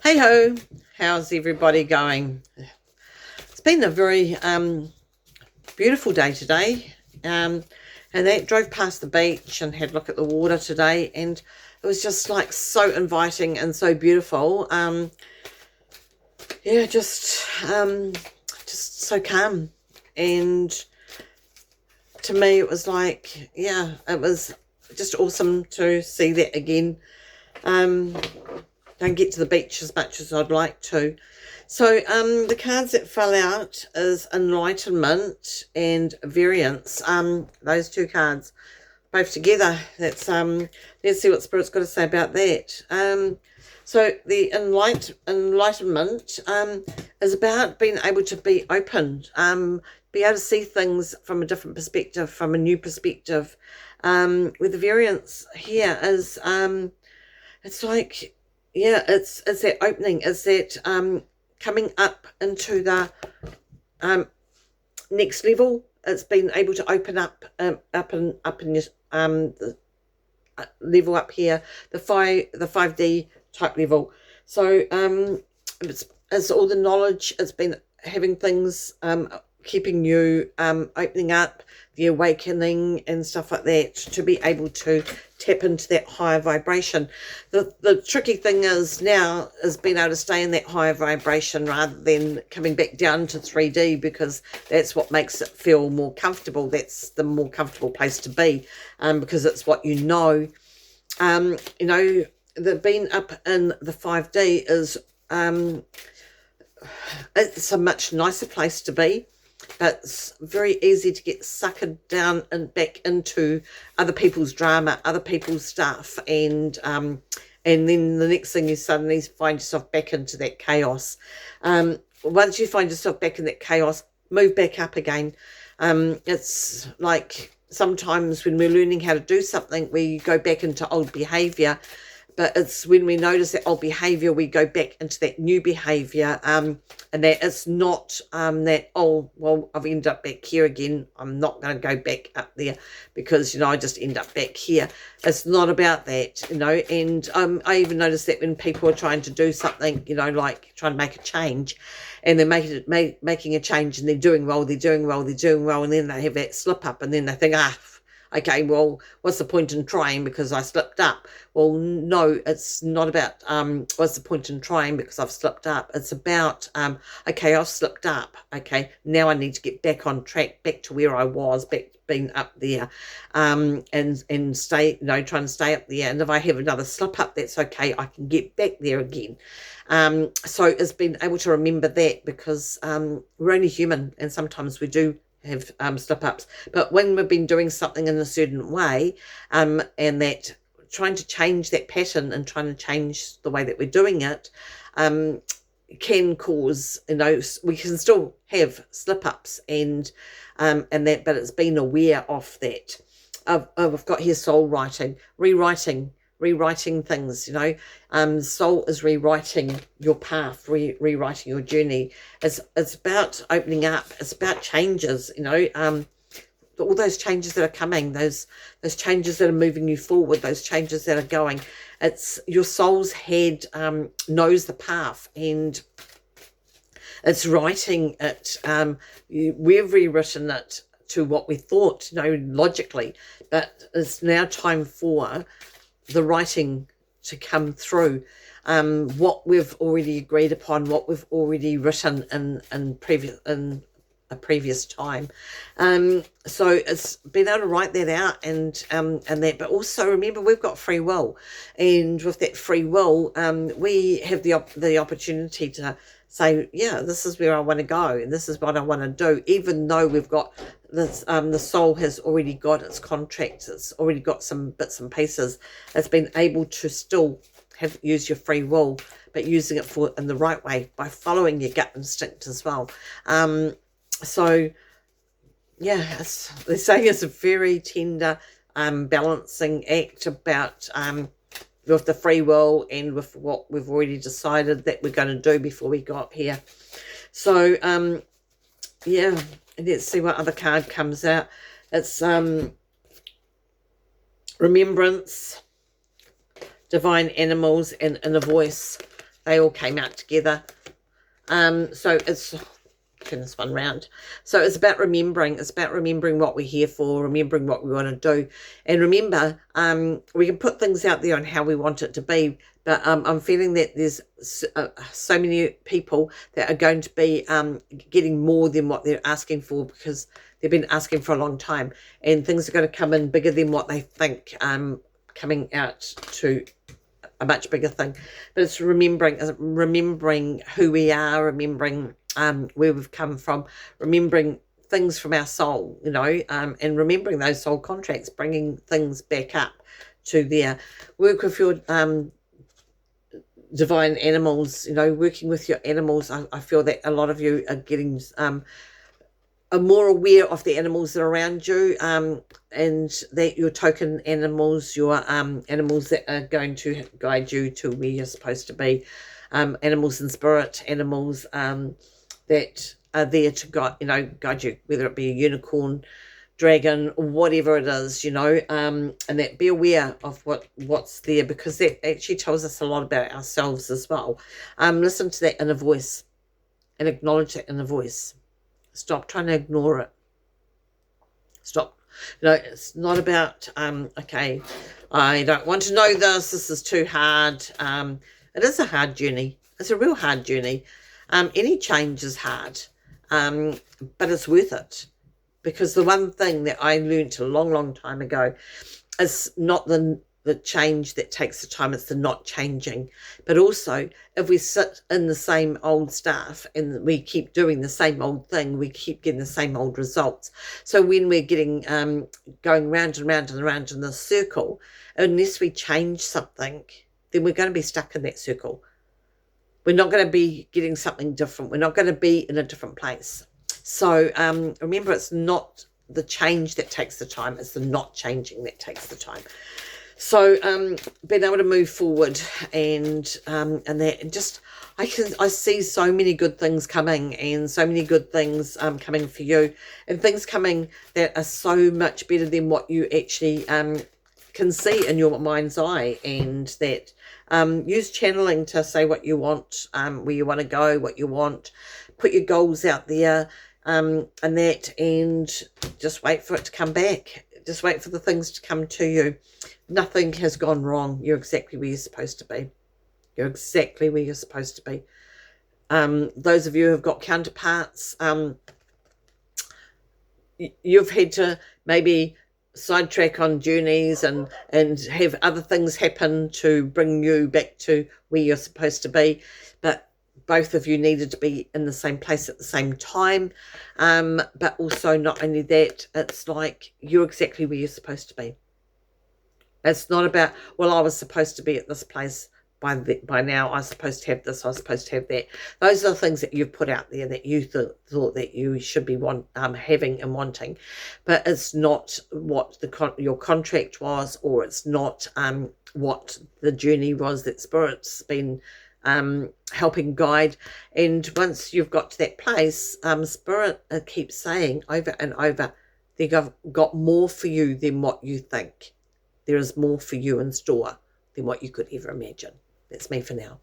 Hey ho, how's everybody going? It's been a very beautiful day today, and I drove past the beach and had a look at the water today, and it was just like so inviting and so beautiful. Yeah, just so calm, and to me it was like, yeah, it was just awesome to see that again. Don't get to the beach as much as I'd like to. So the cards that fell out is Enlightenment and Variance. Those two cards both together. Let's see what Spirit's got to say about that. So the enlightenment is about being able to be open, be able to see things from a different perspective, from a new perspective. With the variance here is it's like, yeah, it's that opening, it's that coming up into the next level. It's been able to open up up in your the level up here, the 5D type level. So it's all the knowledge. It's been having things keeping you opening up, the awakening and stuff like that, to be able to tap into that higher vibration. The tricky thing is now is being able to stay in that higher vibration rather than coming back down to 3D, because that's what makes it feel more comfortable. That's the more comfortable place to be, because it's what you know. The being up in the 5D is it's a much nicer place to be, but it's very easy to get suckered down and back into other people's drama, other people's stuff, and then the next thing you suddenly find yourself back into that chaos. Once you find yourself back in that chaos, move back up again. It's like sometimes when we're learning how to do something, we go back into old behavior. But it's when we notice that old behavior, we go back into that new behavior, and that it's not that, oh, well, I've ended up back here again, I'm not going to go back up there because, I just end up back here. It's not about that, and I even noticed that when people are trying to do something, like trying to make a change, and they're making a change, and they're doing well, and then they have that slip up, and then they think, okay, well, what's the point in trying because I slipped up? Well, no, it's not about what's the point in trying because I've slipped up. It's about, okay, I've slipped up. Okay, now I need to get back on track, back to where I was, back being up there, and stay, trying to stay up there. And if I have another slip up, that's okay. I can get back there again. So it's been able to remember that, because we're only human, and sometimes we do have slip-ups, but when we've been doing something in a certain way, and that trying to change that pattern and trying to change the way that we're doing it can cause, we can still have slip-ups and that, but it's being aware of that. I've got here soul writing, rewriting things. Soul is rewriting your path, rewriting your journey. It's about opening up, it's about changes, all those changes that are coming, those changes that are moving you forward, those changes that are going. It's your soul's head knows the path, and it's writing it. We've rewritten it to what we thought, logically, but it's now time for the writing to come through, what we've already agreed upon, what we've already written in a previous time. So it's been able to write that out and that, but also remember we've got free will, and with that free will, we have the opportunity to say, yeah, this is where I want to go, and this is what I want to do, even though we've got this, the soul has already got its contracts, it's already got some bits and pieces. It's been able to still use your free will, but using it in the right way by following your gut instinct as well. So yeah, they're saying it's a very tender balancing act about with the free will and with what we've already decided that we're going to do before we got here. So yeah, let's see what other card comes out. It's Remembrance, Divine Animals, and Inner Voice. they all came out together. So it's, turn this one round. So it's about remembering. It's about remembering what we're here for, remembering what we want to do. And remember, we can put things out there on how we want it to be, but I'm feeling that there's so many people that are going to be getting more than what they're asking for, because they've been asking for a long time, and things are going to come in bigger than what they think, coming out to a much bigger thing. But it's remembering who we are, remembering where we've come from, remembering things from our soul, you know, and remembering those soul contracts, bringing things back up to there. Work with your divine animals, you know, working with your animals. I feel that a lot of you are getting are more aware of the animals that are around you, and that your token animals, your animals that are going to guide you to where you're supposed to be, animals in spirit, animals that are there to guide you, whether it be a unicorn, dragon, or whatever it is, you know, and that be aware of what's there, because that actually tells us a lot about ourselves as well. Listen to that inner voice and acknowledge that inner voice. Stop trying to ignore it. Stop. You know, it's not about, okay, I don't want to know this is too hard. It is a hard journey. It's a real hard journey. Any change is hard, but it's worth it, because the one thing that I learned a long time ago is not the change that takes the time, it's the not changing. But also, if we sit in the same old stuff and we keep doing the same old thing, we keep getting the same old results. So when we're getting going round and round and round in this circle, unless we change something, then we're going to be stuck in that circle. We're not going to be getting something different. We're not going to be in a different place. So remember, it's not the change that takes the time, it's the not changing that takes the time. So being able to move forward and that, and just I see so many good things coming, and so many good things coming for you, and things coming that are so much better than what you actually can see in your mind's eye. And that use channeling to say what you want, where you want to go, what you want, put your goals out there, and just wait for it to come back. Just wait for the things to come to you. Nothing has gone wrong. You're exactly where you're supposed to be. You're exactly where you're supposed to be. Those of you who have got counterparts, you've had to maybe sidetrack on journeys and have other things happen to bring you back to where you're supposed to be. But both of you needed to be in the same place at the same time. But also, not only that, it's like you're exactly where you're supposed to be. It's not about, well, I was supposed to be at this place by now. I was supposed to have this. I was supposed to have that. Those are the things that you've put out there that you thought that you should be having and wanting. But it's not what your contract was, or it's not what the journey was that Spirit's been helping guide. And once you've got to that place, Spirit keeps saying over and over, they've got more for you than what you think. There is more for you in store than what you could ever imagine. That's me for now.